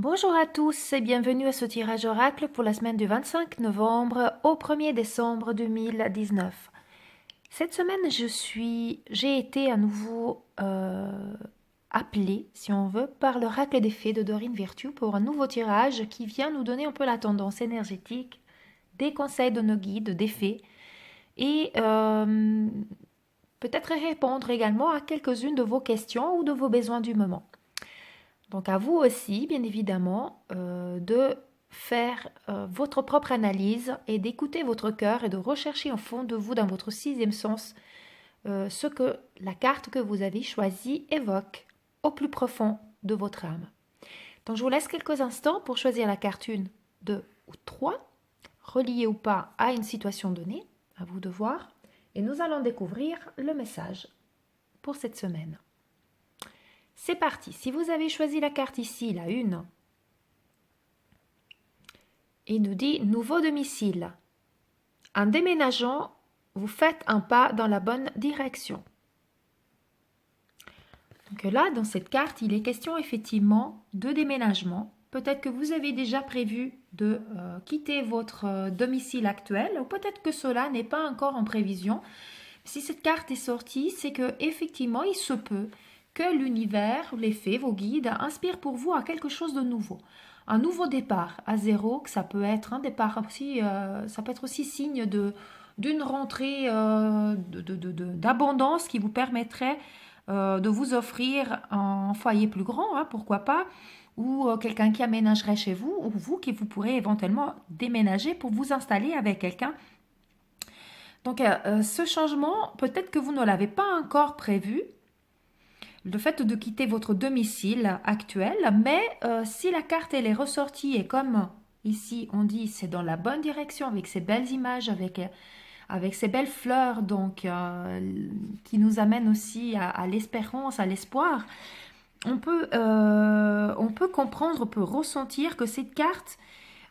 Bonjour à tous et bienvenue à ce tirage oracle pour la semaine du 25 novembre au 1er décembre 2019. Cette semaine, j'ai été à nouveau appelée, si on veut, par l'oracle des fées de Dorine Virtue pour un nouveau tirage qui vient nous donner un peu la tendance énergétique, des conseils de nos guides, des fées, et peut-être répondre également à quelques-unes de vos questions ou de vos besoins du moment. Donc à vous aussi, bien évidemment, de faire votre propre analyse et d'écouter votre cœur et de rechercher au fond de vous, dans votre sixième sens, ce que la carte que vous avez choisie évoque au plus profond de votre âme. Donc je vous laisse quelques instants pour choisir la carte 1, 2 ou 3, reliée ou pas à une situation donnée, à vous de voir, et nous allons découvrir le message pour cette semaine. C'est parti. Si vous avez choisi la carte ici, la 1, il nous dit nouveau domicile. En déménageant, vous faites un pas dans la bonne direction. Donc là, dans cette carte, il est question effectivement de déménagement. Peut-être que vous avez déjà prévu de quitter votre domicile actuel, ou peut-être que cela n'est pas encore en prévision. Si cette carte est sortie, c'est que effectivement, il se peut que l'univers, les fées, vos guides, inspirent pour vous à quelque chose de nouveau. Un nouveau départ à zéro, que ça peut être un départ aussi, ça peut être aussi signe d'une rentrée d'abondance qui vous permettrait de vous offrir un foyer plus grand, hein, pourquoi pas, ou quelqu'un qui aménagerait chez vous, ou vous qui vous pourrez éventuellement déménager pour vous installer avec quelqu'un. Donc ce changement, peut-être que vous ne l'avez pas encore prévu, le fait de quitter votre domicile actuel, mais si la carte elle est ressortie et comme ici on dit c'est dans la bonne direction avec ces belles images, avec ces belles fleurs donc qui nous amènent aussi à l'espérance, à l'espoir, on peut comprendre, on peut ressentir que cette carte,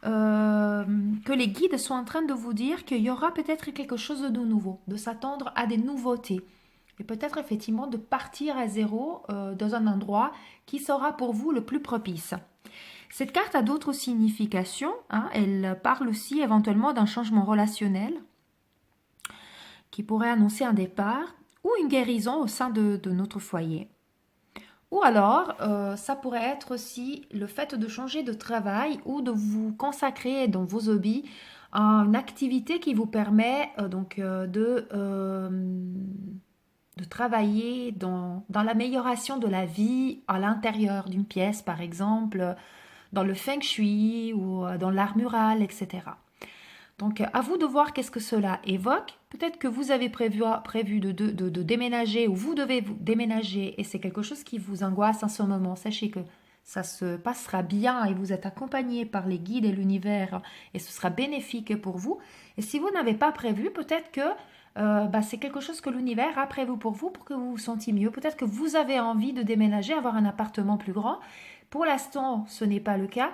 que les guides sont en train de vous dire qu'il y aura peut-être quelque chose de nouveau, de s'attendre à des nouveautés. Et peut-être effectivement de partir à zéro dans un endroit qui sera pour vous le plus propice. Cette carte a d'autres significations, hein. Elle parle aussi éventuellement d'un changement relationnel qui pourrait annoncer un départ ou une guérison au sein de notre foyer. Ou alors, ça pourrait être aussi le fait de changer de travail ou de vous consacrer dans vos hobbies à une activité qui vous permet de travailler dans l'amélioration de la vie à l'intérieur d'une pièce, par exemple, dans le feng shui ou dans l'art mural, etc. Donc, à vous de voir qu'est-ce que cela évoque. Peut-être que vous avez prévu de déménager ou vous devez vous déménager et c'est quelque chose qui vous angoisse en ce moment. Sachez que ça se passera bien et vous êtes accompagné par les guides et l'univers et ce sera bénéfique pour vous. Et si vous n'avez pas prévu, peut-être que c'est quelque chose que l'univers a prévu pour vous pour que vous vous sentiez mieux. Peut-être que vous avez envie de déménager, avoir un appartement plus grand. Pour l'instant, ce n'est pas le cas.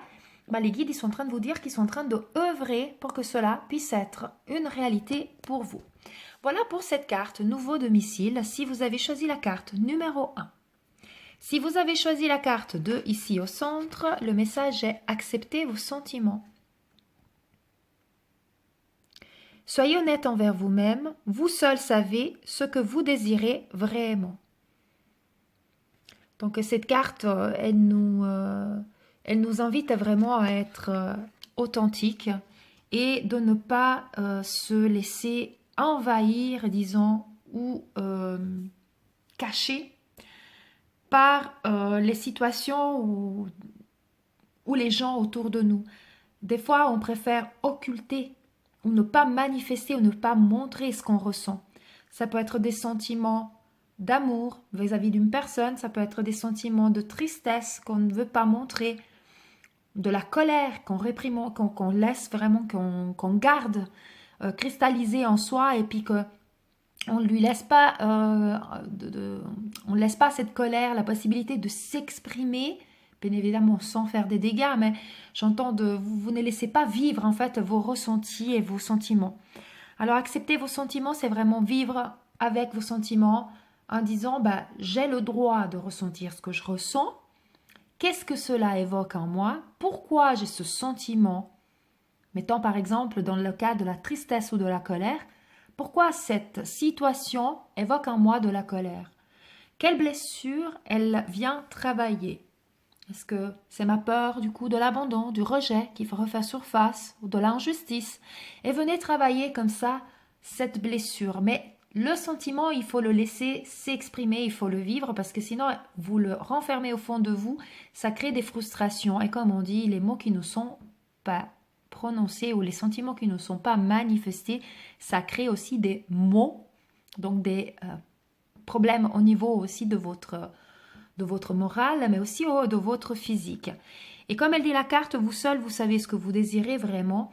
Les guides ils sont en train de vous dire qu'ils sont en train de œuvrer pour que cela puisse être une réalité pour vous. Voilà pour cette carte nouveau domicile si vous avez choisi la carte numéro 1. Si vous avez choisi la carte 2 ici au centre, le message est acceptez vos sentiments. Soyez honnête envers vous-même, vous seul savez ce que vous désirez vraiment. Donc cette carte, elle nous invite vraiment à être authentique et de ne pas se laisser envahir, disons, ou cacher par les situations ou les gens autour de nous. Des fois, on préfère occulter ou ne pas manifester ou ne pas montrer ce qu'on ressent. Ça peut être des sentiments d'amour vis-à-vis d'une personne, ça peut être des sentiments de tristesse qu'on ne veut pas montrer, de la colère qu'on réprime, qu'on laisse vraiment, qu'on garde cristallisée en soi et puis que on ne lui laisse pas, on laisse pas cette colère la possibilité de s'exprimer, bien évidemment sans faire des dégâts, mais j'entends vous ne laissez pas vivre en fait vos ressentis et vos sentiments. Alors accepter vos sentiments, c'est vraiment vivre avec vos sentiments en disant j'ai le droit de ressentir ce que je ressens. qu'est-ce que cela évoque en moi, pourquoi j'ai ce sentiment, mettons par exemple dans le cas de la tristesse ou de la colère, pourquoi cette situation évoque en moi de la colère? Quelle blessure elle vient travailler? Est-ce que c'est ma peur du coup de l'abandon, du rejet qui refait surface ou de l'injustice? Et venez travailler comme ça cette blessure. Mais le sentiment, il faut le laisser s'exprimer, il faut le vivre parce que sinon vous le renfermez au fond de vous, ça crée des frustrations. Et comme on dit, les mots qui ne sont pas prononcés ou les sentiments qui ne sont pas manifestés, ça crée aussi des maux, donc des problèmes au niveau aussi de votre morale, mais aussi de votre physique. Et comme elle dit la carte, vous seul, vous savez ce que vous désirez vraiment.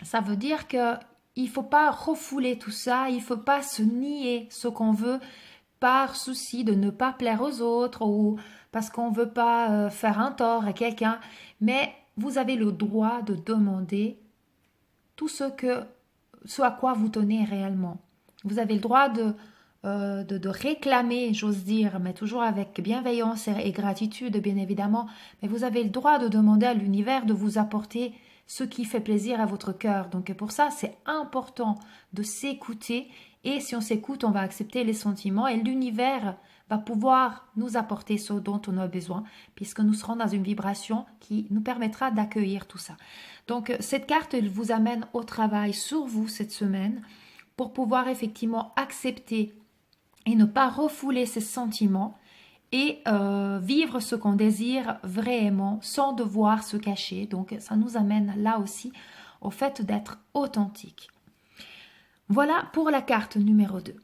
Ça veut dire que il ne faut pas refouler tout ça, il ne faut pas se nier ce qu'on veut par souci de ne pas plaire aux autres ou parce qu'on ne veut pas faire un tort à quelqu'un. Mais vous avez le droit de demander tout ce à quoi vous tenez réellement. Vous avez le droit de réclamer, j'ose dire, mais toujours avec bienveillance et gratitude, bien évidemment, mais vous avez le droit de demander à l'univers de vous apporter ce qui fait plaisir à votre cœur. Donc pour ça, c'est important de s'écouter et si on s'écoute, on va accepter les sentiments et l'univers va pouvoir nous apporter ce dont on a besoin puisque nous serons dans une vibration qui nous permettra d'accueillir tout ça. Donc cette carte, elle vous amène au travail sur vous cette semaine pour pouvoir effectivement accepter et ne pas refouler ses sentiments et vivre ce qu'on désire vraiment sans devoir se cacher. Donc ça nous amène là aussi au fait d'être authentique. Voilà pour la carte numéro 2.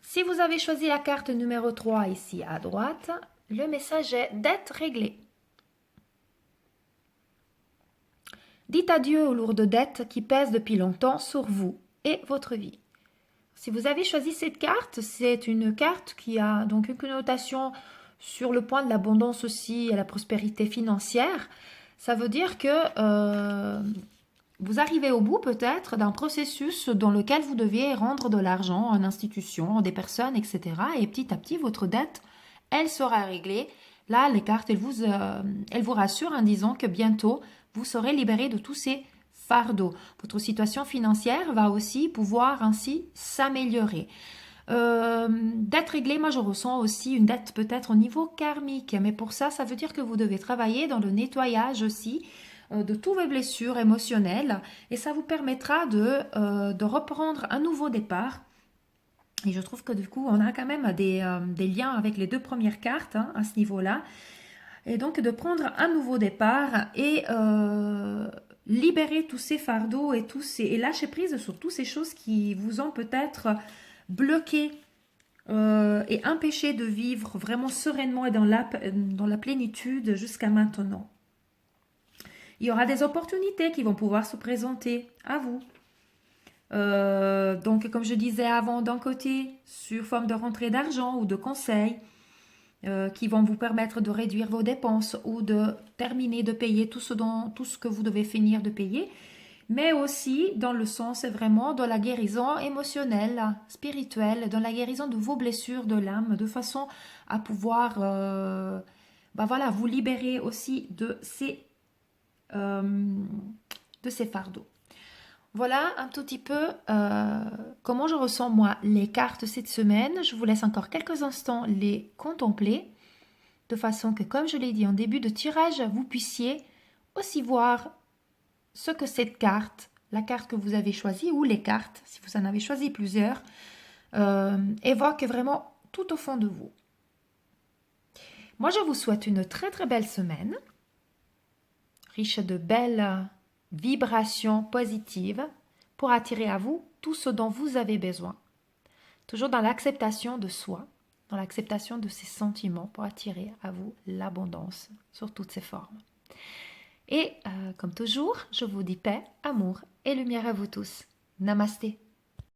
Si vous avez choisi la carte numéro 3 ici à droite, le message est dette réglée. Dites adieu aux lourdes dettes qui pèsent depuis longtemps sur vous et votre vie. Si vous avez choisi cette carte, c'est une carte qui a donc une connotation sur le point de l'abondance aussi et la prospérité financière. Ça veut dire que vous arrivez au bout peut-être d'un processus dans lequel vous deviez rendre de l'argent en institutions, des personnes, etc. Et petit à petit, votre dette, elle sera réglée. Là, les cartes, elles vous rassurent en disant que bientôt, vous serez libéré de tous ces fardeaux. Votre situation financière va aussi pouvoir ainsi s'améliorer. Dette réglée, moi je ressens aussi une dette peut-être au niveau karmique, mais pour ça, ça veut dire que vous devez travailler dans le nettoyage aussi de toutes vos blessures émotionnelles et ça vous permettra de reprendre un nouveau départ. Et je trouve que du coup, on a quand même des liens avec les deux premières cartes à ce niveau-là. Et donc de prendre un nouveau départ et libérer tous ces fardeaux et lâcher prise sur toutes ces choses qui vous ont peut-être bloqué et empêché de vivre vraiment sereinement et dans la plénitude jusqu'à maintenant. Il y aura des opportunités qui vont pouvoir se présenter à vous. Donc, comme je disais avant, d'un côté, sur forme de rentrée d'argent ou de conseils qui vont vous permettre de réduire vos dépenses ou de terminer de payer tout ce que vous devez finir de payer, mais aussi dans le sens vraiment de la guérison émotionnelle, spirituelle, dans la guérison de vos blessures de l'âme, de façon à pouvoir vous libérer aussi de ces fardeaux. Voilà un tout petit peu comment je ressens moi les cartes cette semaine. Je vous laisse encore quelques instants les contempler de façon que, comme je l'ai dit en début de tirage, vous puissiez aussi voir ce que cette carte, la carte que vous avez choisie ou les cartes, si vous en avez choisi plusieurs, évoquent vraiment tout au fond de vous. Moi, je vous souhaite une très très belle semaine, riche de belles vibrations positives pour attirer à vous tout ce dont vous avez besoin. Toujours dans l'acceptation de soi, dans l'acceptation de ses sentiments pour attirer à vous l'abondance sur toutes ses formes. Et comme toujours, je vous dis paix, amour et lumière à vous tous. Namasté.